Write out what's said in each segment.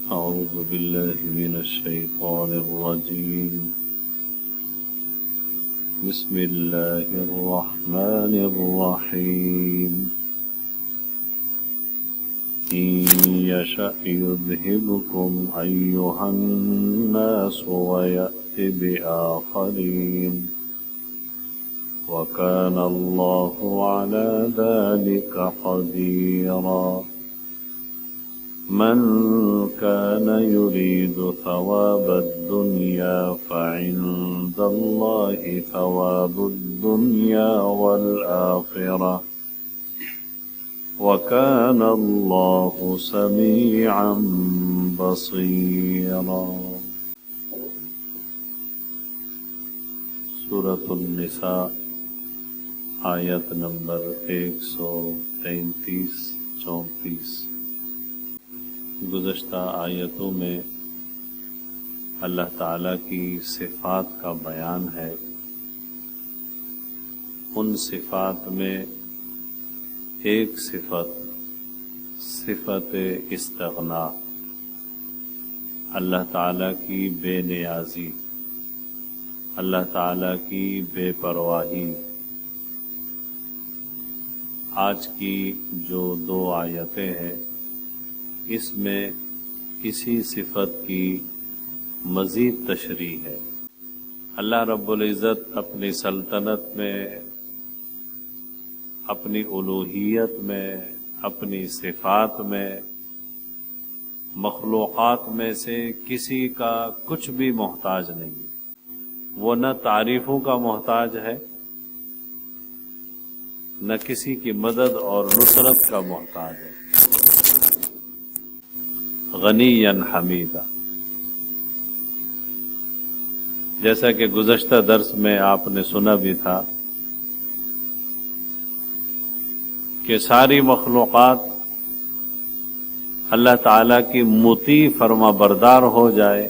أعوذ بالله من الشيطان الرجيم. بسم الله الرحمن الرحيم. إن يشأ يذهبكم أيها الناس ويأت بآخرين وكان الله على ذلك قديرا. من كان يريد ثواب الدنيا فعند الله ثواب الدنيا والآخرة وكان الله سميعا بصيرا. سورة النساء آیت نمبر 133-34. گزشتہ آیتوں میں اللہ تعالیٰ کی صفات کا بیان ہے. ان صفات میں ایک صفت استغنا، اللہ تعالیٰ کی بے نیازی، اللہ تعالیٰ کی بے پرواہی. آج کی جو 2 آیتیں ہیں اس میں اسی صفت کی مزید تشریح ہے. اللہ رب العزت اپنی سلطنت میں، اپنی الوہیت میں، اپنی صفات میں، مخلوقات میں سے کسی کا کچھ بھی محتاج نہیں ہے. وہ نہ تعریفوں کا محتاج ہے، نہ کسی کی مدد اور نصرت کا محتاج ہے. غنیًا حمیدا. جیسا کہ گزشتہ درس میں آپ نے سنا بھی تھا کہ ساری مخلوقات اللہ تعالیٰ کی مطیع فرما بردار ہو جائے،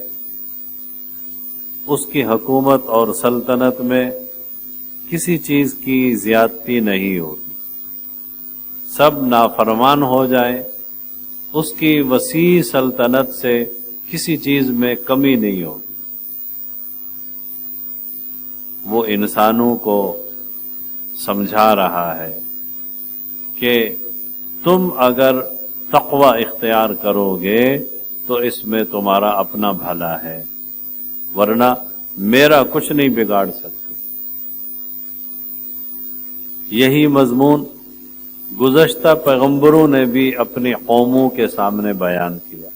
اس کی حکومت اور سلطنت میں کسی چیز کی زیادتی نہیں ہوگی. سب نافرمان ہو جائے، اس کی وسیع سلطنت سے کسی چیز میں کمی نہیں ہوگی. وہ انسانوں کو سمجھا رہا ہے کہ تم اگر تقوی اختیار کرو گے تو اس میں تمہارا اپنا بھلا ہے، ورنہ میرا کچھ نہیں بگاڑ سکتے. یہی مضمون گزشتہ پیغمبروں نے بھی اپنی قوموں کے سامنے بیان کیا،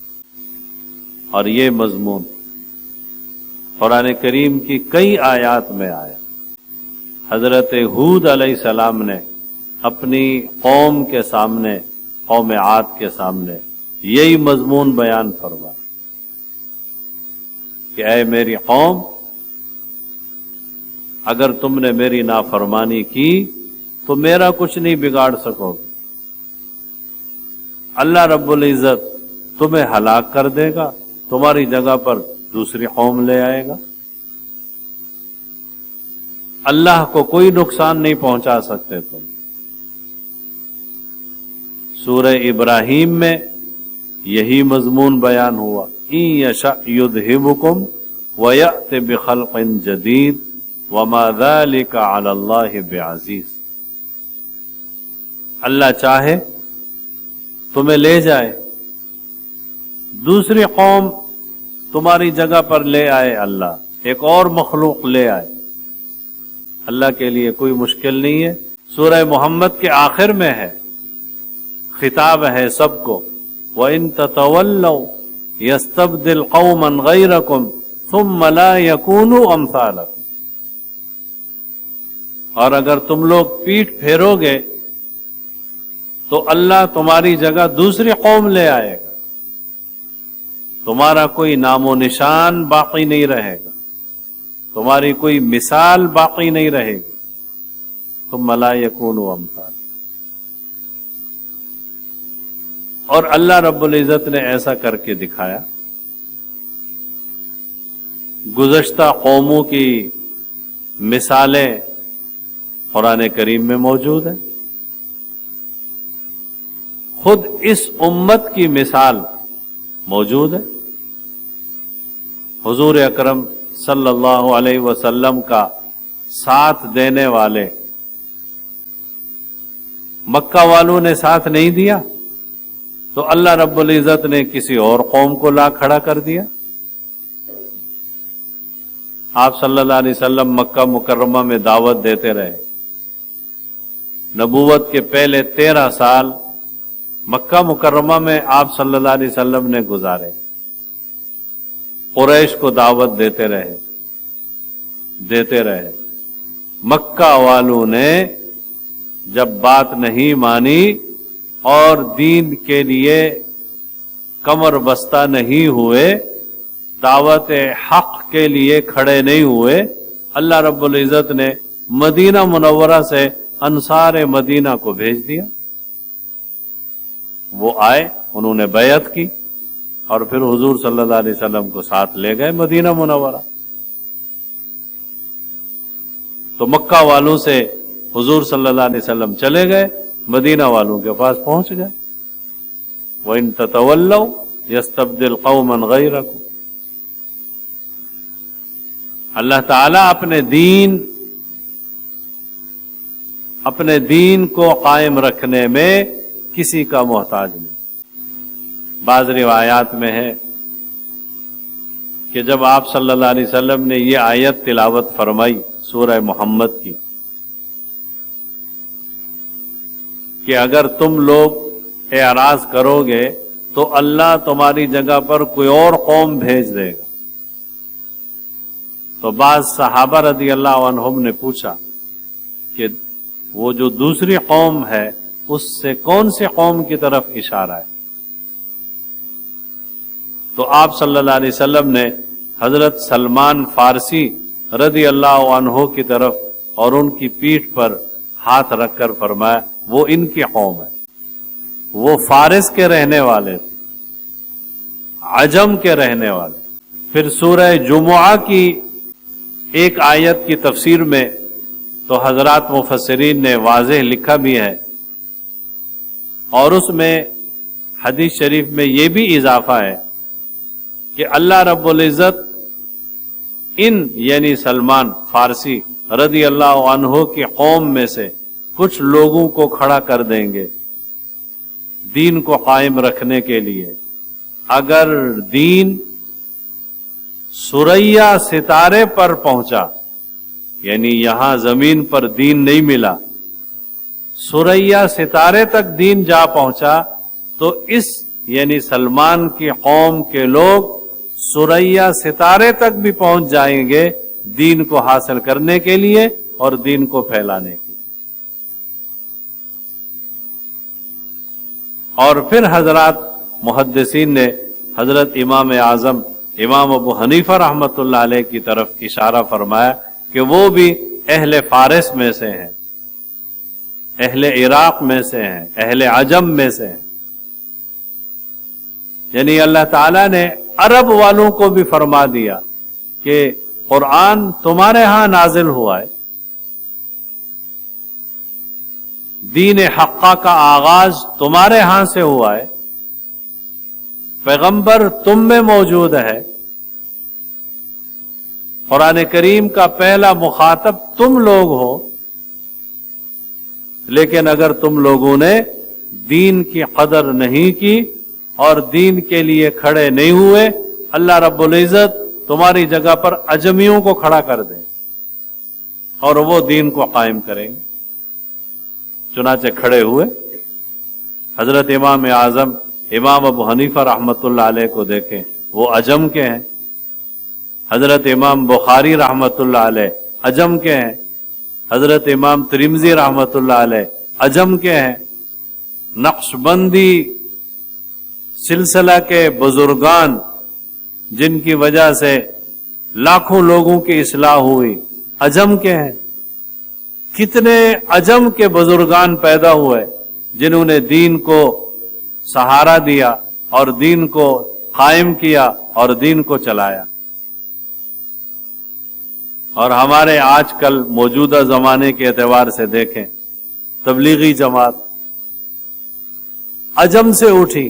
اور یہ مضمون قرآن کریم کی کئی آیات میں آیا. حضرت ہود علیہ السلام نے اپنی قوم کے سامنے، قوم عاد کے سامنے یہی مضمون بیان فرمایا کہ اے میری قوم، اگر تم نے میری نافرمانی کی تو میرا کچھ نہیں بگاڑ سکو گے. اللہ رب العزت تمہیں ہلاک کر دے گا، تمہاری جگہ پر دوسری قوم لے آئے گا. اللہ کو کوئی نقصان نہیں پہنچا سکتے تم. سورہ ابراہیم میں یہی مضمون بیان ہوا. ان یشأ یذہبکم ویأت بخلق جدید وما ذلک علی اللہ بعزیز. اللہ چاہے تمہیں لے جائے، دوسری قوم تمہاری جگہ پر لے آئے، اللہ ایک اور مخلوق لے آئے. اللہ کے لیے کوئی مشکل نہیں ہے. سورہ محمد کے آخر میں ہے، خطاب ہے سب کو. وَإِن تَتَوَلَّوْا يَسْتَبْدِلْ قَوْمًا غَيْرَكُمْ ثُمَّ لَا يَكُونُوا أَمْثَالَكُمْ. اور اگر تم لوگ پیٹھ پھیرو گے تو اللہ تمہاری جگہ دوسری قوم لے آئے گا، تمہارا کوئی نام و نشان باقی نہیں رہے گا، تمہاری کوئی مثال باقی نہیں رہے گی. ثم لا يكونوا امثال. اور اللہ رب العزت نے ایسا کر کے دکھایا. گزشتہ قوموں کی مثالیں قرآن کریم میں موجود ہیں. خود اس امت کی مثال موجود ہے۔ حضور اکرم صلی اللہ علیہ وسلم کا ساتھ دینے والے مکہ والوں نے ساتھ نہیں دیا تو اللہ رب العزت نے کسی اور قوم کو لا کھڑا کر دیا۔ آپ صلی اللہ علیہ وسلم مکہ مکرمہ میں دعوت دیتے رہے، نبوت کے پہلے 13 سال مکہ مکرمہ میں آپ صلی اللہ علیہ وسلم نے گزارے، قریش کو دعوت دیتے رہے۔ مکہ والوں نے جب بات نہیں مانی اور دین کے لیے کمر بستہ نہیں ہوئے، دعوت حق کے لیے کھڑے نہیں ہوئے، اللہ رب العزت نے مدینہ منورہ سے انصار مدینہ کو بھیج دیا۔ وہ آئے، انہوں نے بیعت کی اور پھر حضور صلی اللہ علیہ وسلم کو ساتھ لے گئے مدینہ منورہ۔ تو مکہ والوں سے حضور صلی اللہ علیہ وسلم چلے گئے، مدینہ والوں کے پاس پہنچ گئے۔ وَإِن تَتَوَلَّوْا يَسْتَبْدِلْ قَوْمًا غَيْرَكُمْ۔ اللہ تعالیٰ اپنے دین کو قائم رکھنے میں کسی کا محتاج نہیں۔ بعض روایات میں ہے کہ جب آپ صلی اللہ علیہ وسلم نے یہ آیت تلاوت فرمائی سورہ محمد کی کہ اگر تم لوگ اعراض کرو گے تو اللہ تمہاری جگہ پر کوئی اور قوم بھیج دے گا، تو بعض صحابہ رضی اللہ عنہم نے پوچھا کہ وہ جو دوسری قوم ہے اس سے کون سی قوم کی طرف اشارہ ہے؟ تو آپ صلی اللہ علیہ وسلم نے حضرت سلمان فارسی رضی اللہ عنہ کی طرف اور ان کی پیٹھ پر ہاتھ رکھ کر فرمایا وہ ان کی قوم ہے، وہ فارس کے رہنے والے تھے، عجم کے رہنے والے۔ پھر سورہ جمعہ کی ایک آیت کی تفسیر میں تو حضرات مفسرین نے واضح لکھا بھی ہے، اور اس میں حدیث شریف میں یہ بھی اضافہ ہے کہ اللہ رب العزت یعنی سلمان فارسی رضی اللہ عنہ کی قوم میں سے کچھ لوگوں کو کھڑا کر دیں گے دین کو قائم رکھنے کے لیے۔ اگر دین ثریا ستارے پر پہنچا، یعنی یہاں زمین پر دین نہیں ملا، ثریا ستارے تک دین جا پہنچا، تو یعنی سلمان کی قوم کے لوگ ثریا ستارے تک بھی پہنچ جائیں گے دین کو حاصل کرنے کے لیے اور دین کو پھیلانے کے لیے۔ اور پھر حضرات محدثین نے حضرت امام اعظم امام ابو حنیفہ رحمۃ اللہ علیہ کی طرف اشارہ فرمایا کہ وہ بھی اہل فارس میں سے ہیں، اہل عراق میں سے ہیں، اہل عجم میں سے ہیں۔ یعنی اللہ تعالیٰ نے عرب والوں کو بھی فرما دیا کہ قرآن تمہارے ہاں نازل ہوا ہے، دین حقہ کا آغاز تمہارے ہاں سے ہوا ہے، پیغمبر تم میں موجود ہے، قرآن کریم کا پہلا مخاطب تم لوگ ہو، لیکن اگر تم لوگوں نے دین کی قدر نہیں کی اور دین کے لیے کھڑے نہیں ہوئے، اللہ رب العزت تمہاری جگہ پر اجمیوں کو کھڑا کر دے اور وہ دین کو قائم کریں گے۔ چنانچہ کھڑے ہوئے۔ حضرت امام اعظم امام ابو حنیفہ رحمۃ اللہ علیہ کو دیکھیں، وہ عجم کے ہیں۔ حضرت امام بخاری رحمۃ اللہ علیہ عجم کے ہیں۔ حضرت امام ترمذی رحمۃ اللہ علیہ عجم کے ہیں۔ نقشبندی سلسلہ کے بزرگان جن کی وجہ سے لاکھوں لوگوں کی اصلاح ہوئی، عجم کے ہیں۔ کتنے عجم کے بزرگان پیدا ہوئے جنہوں نے دین کو سہارا دیا اور دین کو قائم کیا اور دین کو چلایا۔ اور ہمارے آج کل موجودہ زمانے کے اعتبار سے دیکھیں، تبلیغی جماعت عجم سے اٹھی،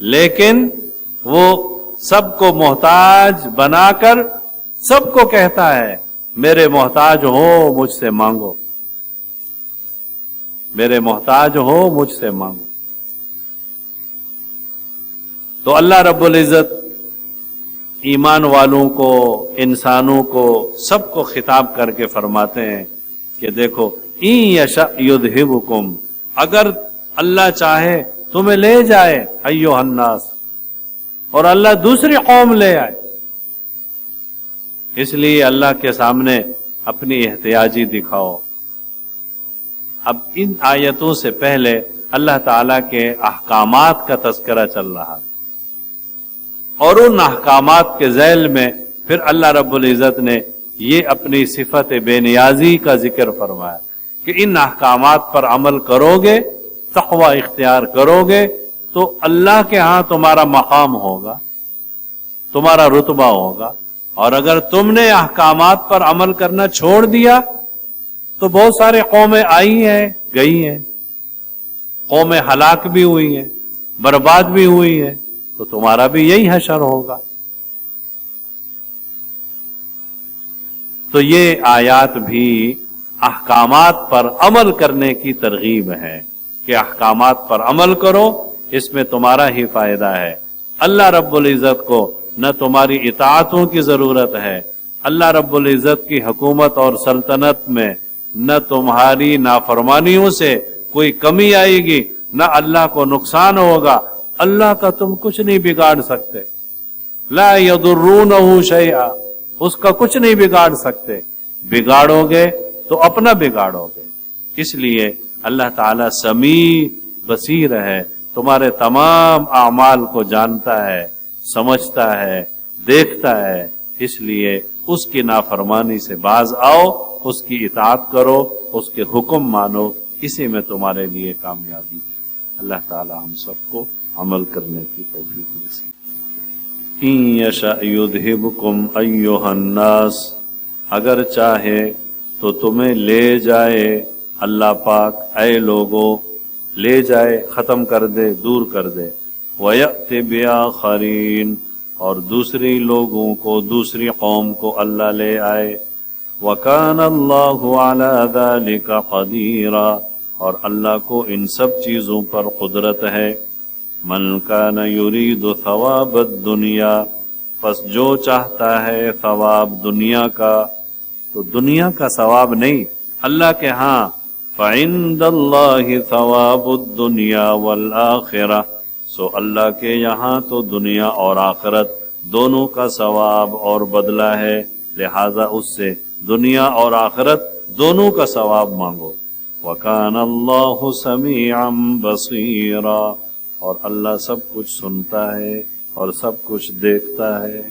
لیکن وہ سب کو محتاج بنا کر سب کو کہتا ہے میرے محتاج ہو مجھ سے مانگو، میرے محتاج ہو مجھ سے مانگو۔ تو اللہ رب العزت ایمان والوں کو، انسانوں کو، سب کو خطاب کر کے فرماتے ہیں کہ دیکھو ان یشاء یذہبکم، اگر اللہ چاہے تمہیں لے جائے ایھا الناس، اور اللہ دوسری قوم لے آئے۔ اس لیے اللہ کے سامنے اپنی احتیاجی دکھاؤ۔ اب ان آیتوں سے پہلے اللہ تعالیٰ کے احکامات کا تذکرہ چل رہا ہے، اور ان احکامات کے ذیل میں پھر اللہ رب العزت نے یہ اپنی صفت بے نیازی کا ذکر فرمایا کہ ان احکامات پر عمل کرو گے، تقوی اختیار کرو گے تو اللہ کے ہاں تمہارا مقام ہوگا، تمہارا رتبہ ہوگا۔ اور اگر تم نے احکامات پر عمل کرنا چھوڑ دیا تو بہت سارے قومیں آئی ہیں گئی ہیں، قومیں ہلاک بھی ہوئی ہیں، برباد بھی ہوئی ہیں، تو تمہارا بھی یہی حشر ہوگا۔ تو یہ آیات بھی احکامات پر عمل کرنے کی ترغیب ہے کہ احکامات پر عمل کرو، اس میں تمہارا ہی فائدہ ہے۔ اللہ رب العزت کو نہ تمہاری اطاعتوں کی ضرورت ہے، اللہ رب العزت کی حکومت اور سلطنت میں نہ تمہاری نافرمانیوں سے کوئی کمی آئے گی، نہ اللہ کو نقصان ہوگا۔ اللہ کا تم کچھ نہیں بگاڑ سکتے، لا یضرونہ شیئا، اس کا کچھ نہیں بگاڑ سکتے، بگاڑو گے تو اپنا بگاڑو گے۔ اس لیے اللہ تعالیٰ سمیع بصیر ہے، تمہارے تمام اعمال کو جانتا ہے، سمجھتا ہے، دیکھتا ہے۔ اس لیے اس کی نافرمانی سے باز آؤ، اس کی اطاعت کرو، اس کے حکم مانو، اسی میں تمہارے لیے کامیابی ہے۔ اللہ تعالی ہم سب کو عمل کرنے کی توفیق نصیب۔ ان یشاء یذہبکم ایھا الناس، اگر چاہے تو تمہیں لے جائے اللہ پاک، اے لوگو، لے جائے، ختم کر دے، دور کر دے۔ وَيَأْتِ بِآخَرِينَ، اور دوسری لوگوں کو، دوسری قوم کو اللہ لے آئے۔ وَكَانَ اللَّهُ عَلَى ذَلِكَ قَدِيرًا، اور اللہ کو ان سب چیزوں پر قدرت ہے۔ مَنْ كَانَ يُرِيدُ ثَوَابَ الدُّنْيَا، پس جو چاہتا ہے ثواب دنیا کا، تو دنیا کا ثواب نہیں، اللہ کے ہاں فَعِندَ اللَّهِ ثَوَابُ الدُّنْيَا وَالْآخِرَةِ، سو اللہ کے یہاں تو دنیا اور آخرت دونوں کا ثواب اور بدلہ ہے، لہذا اس سے دنیا اور آخرت دونوں کا ثواب مانگو۔ وَكَانَ اللَّهُ سَمِيعًا بَصِيرًا، اور اللہ سب کچھ سنتا ہے اور سب کچھ دیکھتا ہے۔